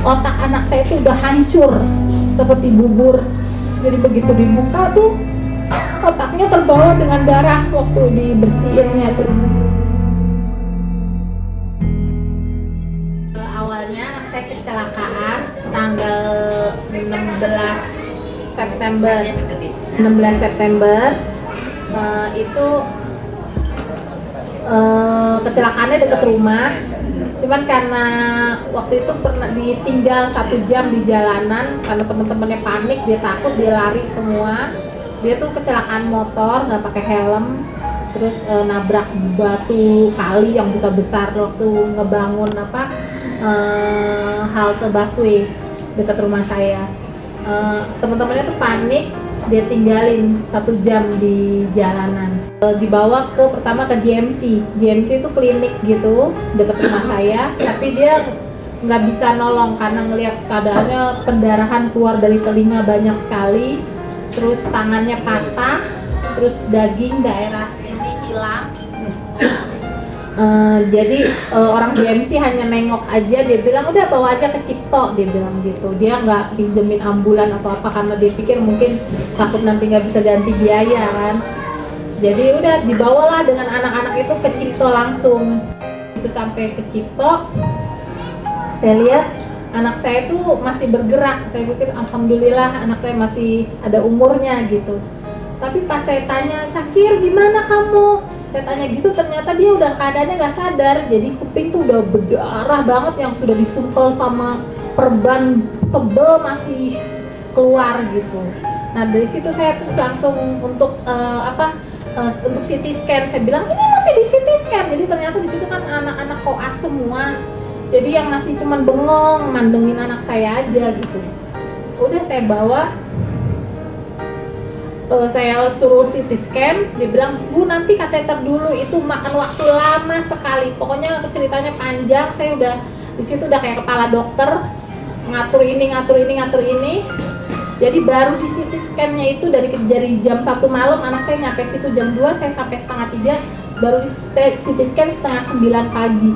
otak anak saya itu udah hancur seperti bubur. Jadi begitu dibuka tuh otaknya terbawa dengan darah waktu dibersihinnya tuh. Awalnya anak saya kecelakaan tanggal 16 September. Itu kecelakaannya dekat rumah. Cuman karena waktu itu pernah ditinggal 1 jam di jalanan karena teman-temannya panik, dia takut, dia lari semua. Dia tuh kecelakaan motor, nggak pakai helm, terus nabrak batu kali yang besar-besar waktu ngebangun halte busway dekat rumah saya. Teman-temannya tuh panik, dia tinggalin 1 jam di jalanan. Dibawa pertama ke GMC. GMC itu klinik gitu dekat rumah saya, tapi dia nggak bisa nolong karena ngelihat keadaannya pendarahan keluar dari telinga banyak sekali, terus tangannya patah, terus daging daerah sini hilang. Jadi orang GMC hanya nengok aja, dia bilang udah bawa aja ke Cipto, dia bilang gitu. Dia nggak pinjemin ambulan atau apa karena dia pikir mungkin takut nanti nggak bisa ganti biaya kan. Jadi udah dibawalah dengan anak-anak itu ke Cipto langsung. Itu sampai ke Cipto, saya lihat anak saya tuh masih bergerak. Saya pikir alhamdulillah anak saya masih ada umurnya gitu. Tapi pas saya tanya, Syakir gimana kamu? Saya tanya gitu, ternyata dia udah keadaannya nggak sadar. Jadi kuping tuh udah berdarah banget yang sudah disumpel sama perban tebel masih keluar gitu. Nah dari situ saya terus langsung untuk untuk CT scan. Saya bilang ini masih di CT scan. Jadi ternyata di situ kan anak-anak koas semua. Jadi yang masih cuman bengong mandengin anak saya aja gitu. Udah saya bawa. Saya suruh CT scan, dia bilang, Bu nanti kateter dulu, itu makan waktu lama sekali. Pokoknya ceritanya panjang, saya udah di situ udah kayak kepala dokter, ngatur ini. Jadi baru di CT scan-nya itu dari jam 1 malam, anak saya nyampe situ jam 2, saya sampai setengah 3, baru di CT scan setengah 9 pagi.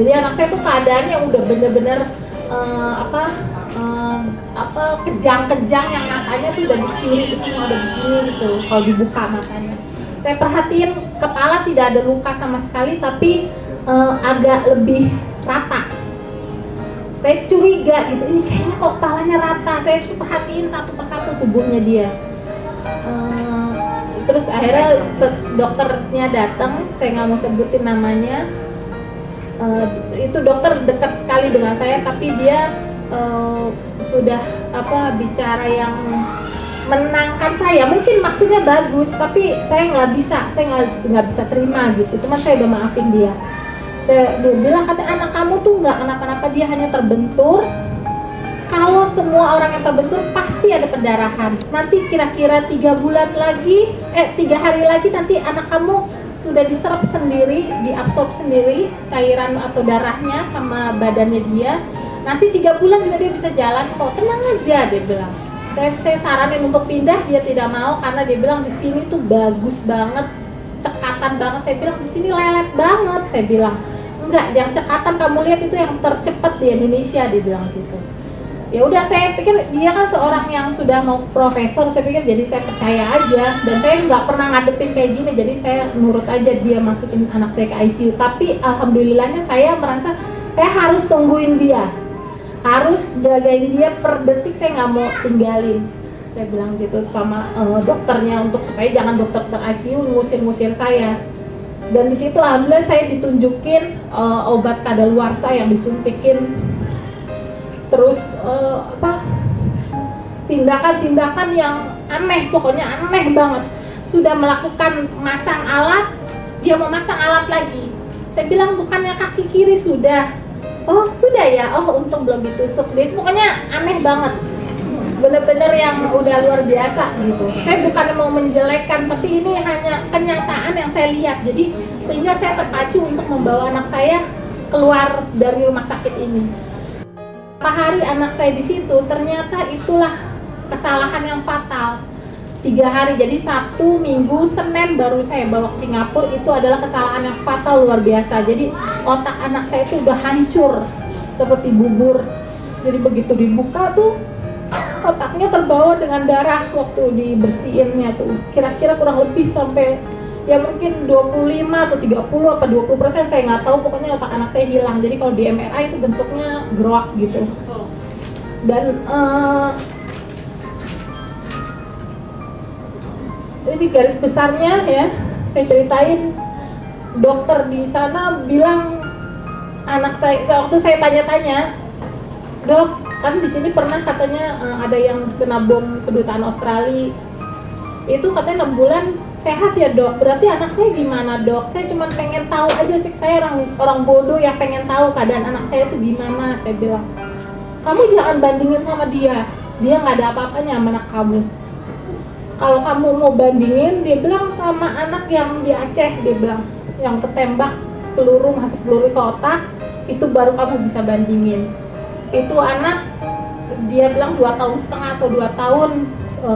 Jadi anak saya tuh keadaannya udah bener-bener kejang-kejang yang matanya tuh udah di kiri semua udah begini gitu kalau dibuka matanya. Saya perhatiin kepala tidak ada luka sama sekali tapi agak lebih rata. Saya curiga gitu, ini kayaknya kok kepalanya rata. Saya tuh perhatiin satu persatu tubuhnya dia. Terus akhirnya dokternya datang, saya nggak mau sebutin namanya. Itu dokter dekat sekali dengan saya tapi dia sudah bicara yang menenangkan saya, mungkin maksudnya bagus tapi saya nggak bisa terima gitu. Cuma saya udah maafin dia. Dia bilang kata anak kamu tuh nggak kenapa-napa, dia hanya terbentur. Kalau semua orang yang terbentur pasti ada pendarahan. Nanti kira-kira 3 hari lagi nanti anak kamu sudah diserap sendiri, diabsorb sendiri cairan atau darahnya sama badannya dia. Nanti 3 bulan juga dia bisa jalan kok, tenang aja, dia bilang. Saya saranin untuk pindah, dia tidak mau karena dia bilang di sini tuh bagus banget, cekatan banget. Saya bilang di sini lelet banget, saya bilang. Enggak, yang cekatan kamu lihat itu yang tercepat di Indonesia, dia bilang gitu. Ya udah, saya pikir dia kan seorang yang sudah mau profesor, saya pikir jadi saya percaya aja. Dan saya nggak pernah ngadepin kayak gini, jadi saya nurut aja dia masukin anak saya ke ICU. Tapi alhamdulillahnya saya merasa saya harus tungguin dia, harus jagain dia per detik, saya nggak mau tinggalin. Saya bilang gitu sama dokternya untuk supaya jangan dokter ICU ngusir saya. Dan di situ alhamdulillah saya ditunjukin obat kadaluarsa yang disuntikin. Terus tindakan-tindakan yang aneh, pokoknya aneh banget. Sudah melakukan masang alat, dia mau masang alat lagi. Saya bilang bukannya kaki kiri sudah. Oh sudah ya, oh untung belum ditusuk. Dia itu pokoknya aneh banget, bener-bener yang udah luar biasa gitu. Saya bukan mau menjelekkan, tapi ini hanya kenyataan yang saya lihat. Jadi sehingga saya terpacu untuk membawa anak saya keluar dari rumah sakit ini. Beberapa hari anak saya di situ, ternyata itulah kesalahan yang fatal. 3 hari, jadi Sabtu, Minggu, Senin baru saya bawa ke Singapura. Itu adalah kesalahan yang fatal luar biasa. Jadi otak anak saya itu udah hancur seperti bubur. Jadi begitu dibuka tuh otaknya terbawa dengan darah waktu dibersihinnya tuh. Kira-kira kurang lebih sampai ya mungkin 25 atau 30 apa 20%, saya nggak tahu, pokoknya otak anak saya hilang. Jadi kalau di MRI itu bentuknya growth gitu. Dan ini garis besarnya ya, saya ceritain. Dokter di sana bilang anak saya, waktu saya tanya-tanya, dok, kan di sini pernah katanya ada yang kena bom kedutaan Australia, itu katanya 6 bulan sehat ya dok, berarti anak saya gimana dok? Saya cuma pengen tahu aja sih, saya orang bodoh yang pengen tahu keadaan anak saya itu gimana. Saya bilang, kamu jangan bandingin sama dia nggak ada apa-apanya sama anak kamu. Kalau kamu mau bandingin, dia bilang, sama anak yang di Aceh, dia bilang, yang ketembak peluru, masuk peluru ke otak, itu baru kamu bisa bandingin. Itu anak, dia bilang 2,5 tahun atau 2 tahun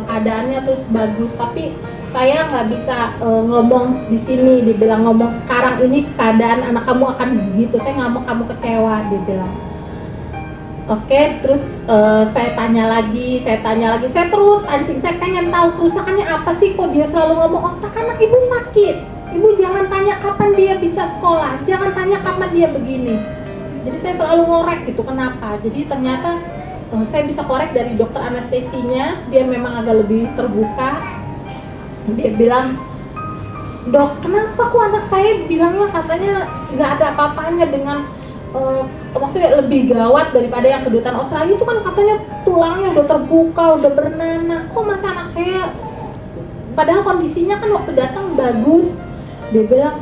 keadaannya terus bagus, tapi saya nggak bisa ngomong di sini. Dia bilang, ngomong sekarang ini keadaan anak kamu akan begitu, saya nggak mau kamu kecewa, dia bilang. Oke, terus saya tanya lagi, saya terus pancing, saya pengen tahu kerusakannya apa sih, kok dia selalu ngomong otak anak ibu sakit. Ibu jangan tanya kapan dia bisa sekolah, jangan tanya kapan dia begini. Jadi saya selalu ngorek gitu, kenapa? Jadi ternyata saya bisa korek dari dokter anestesinya, dia memang agak lebih terbuka. Dia bilang, dok, kenapa kok anak saya bilangnya katanya nggak ada apa-apanya dengan maksudnya lebih gawat daripada yang kedutaan Australia, itu kan katanya tulangnya udah terbuka, udah bernanah, kok masa anak saya, padahal kondisinya kan waktu datang bagus. Dia bilang,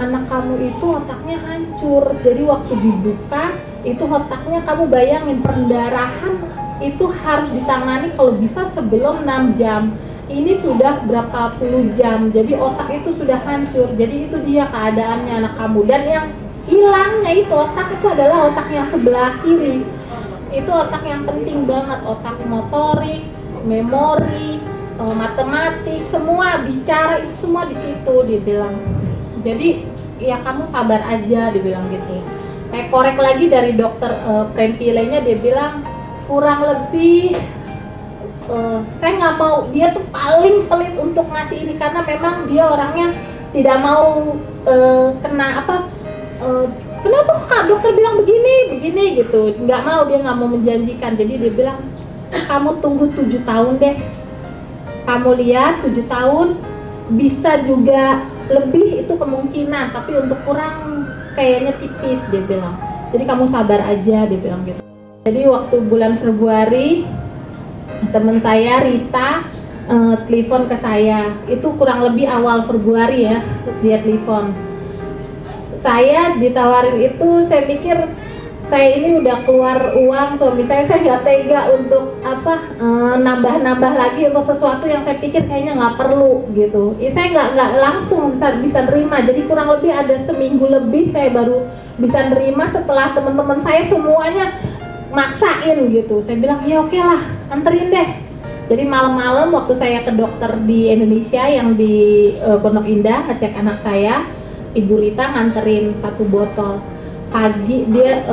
anak kamu itu otaknya hancur, jadi waktu dibuka itu otaknya, kamu bayangin pendarahan itu harus ditangani kalau bisa sebelum 6 jam, ini sudah berapa puluh jam, jadi otak itu sudah hancur. Jadi itu dia keadaannya anak kamu. Dan yang hilangnya itu otak itu adalah otak yang sebelah kiri, itu otak yang penting banget, otak motorik, memori, matematik, semua bicara itu semua di situ, dia bilang. Jadi ya kamu sabar aja, dia bilang gitu. Saya korek lagi dari dokter Prempilenya, dia bilang kurang lebih saya nggak mau, dia tuh paling pelit untuk ngasih ini karena memang dia orangnya tidak mau kena apa, kenapa kak dokter bilang begini gitu, nggak mau, dia nggak mau menjanjikan. Jadi dia bilang, kamu tunggu 7 tahun deh, kamu lihat 7 tahun bisa juga lebih, itu kemungkinan, tapi untuk kurang kayaknya tipis, dia bilang. Jadi kamu sabar aja, dia bilang gitu. Jadi waktu bulan Februari, teman saya Rita telepon ke saya, itu kurang lebih awal Februari ya, dia telepon. Saya ditawarin itu, saya pikir saya ini udah keluar uang suami saya nggak tega untuk apa nambah-nambah lagi untuk sesuatu yang saya pikir kayaknya nggak perlu gitu. Saya nggak langsung bisa nerima, jadi kurang lebih ada seminggu lebih saya baru bisa nerima setelah teman-teman saya semuanya maksain gitu. Saya bilang ya oke lah, anterin deh. Jadi malam-malam waktu saya ke dokter di Indonesia yang di Pondok Indah ngecek anak saya, Ibu Rita nganterin 1 botol. Pagi dia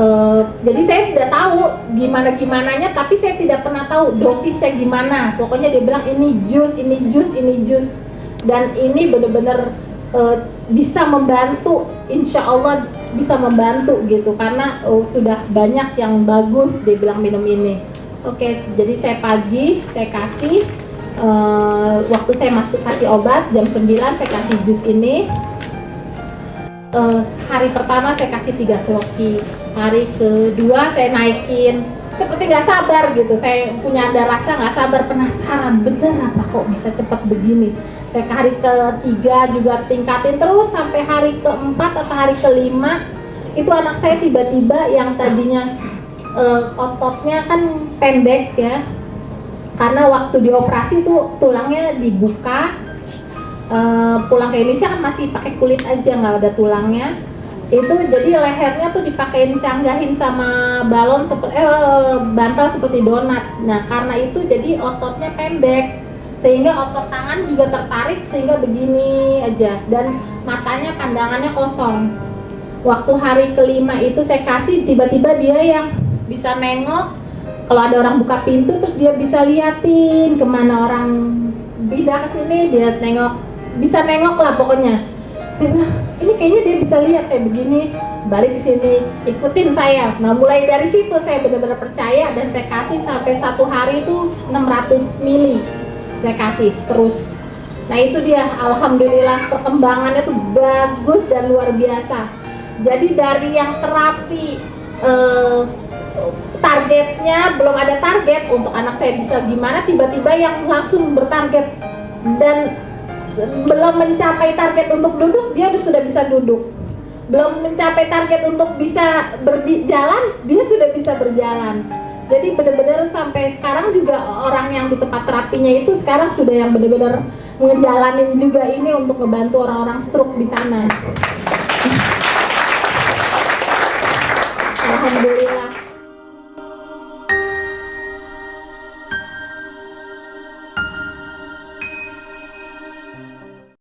jadi saya tidak tahu gimananya, tapi saya tidak pernah tahu dosisnya gimana. Pokoknya dia bilang ini jus, dan ini benar-benar bisa membantu, insya Allah bisa membantu gitu, karena sudah banyak yang bagus, dia bilang minum ini. Oke, jadi saya pagi saya kasih waktu saya kasih obat jam 9 saya kasih jus ini. Hari pertama saya kasih 3 sloki, hari kedua saya naikin, seperti nggak sabar gitu, saya punya ada rasa nggak sabar, penasaran bener apa kok bisa cepat begini. Saya ke hari ketiga juga tingkatin terus sampai hari keempat atau hari kelima, itu anak saya tiba-tiba yang tadinya ototnya kan pendek ya, karena waktu dioperasi tuh tulangnya dibuka. Pulang ke Indonesia kan masih pakai kulit aja, nggak ada tulangnya. Itu jadi lehernya tuh dipakein canggahin sama balon bantal seperti donat. Nah karena itu jadi ototnya pendek, sehingga otot tangan juga tertarik sehingga begini aja, dan matanya pandangannya kosong. Waktu hari kelima itu saya kasih, tiba-tiba dia yang bisa nengok kalau ada orang buka pintu, terus dia bisa liatin kemana orang pindah ke sini, dia nengok, bisa nengok lah pokoknya. Saya bilang, ini kayaknya dia bisa lihat saya begini, balik ke sini, ikutin saya. Nah mulai dari situ saya benar-benar percaya dan saya kasih sampai satu hari itu 600 mili saya kasih terus. Nah itu dia, alhamdulillah perkembangannya tuh bagus dan luar biasa. Jadi dari yang terapi targetnya belum ada target untuk anak saya bisa gimana, tiba-tiba yang langsung bertarget dan belum mencapai target untuk duduk, dia sudah bisa duduk. Belum mencapai target untuk bisa berjalan, dia sudah bisa berjalan. Jadi benar-benar sampai sekarang juga orang yang di tempat terapinya itu sekarang sudah yang benar-benar ngejalanin juga ini untuk membantu orang-orang stroke di sana.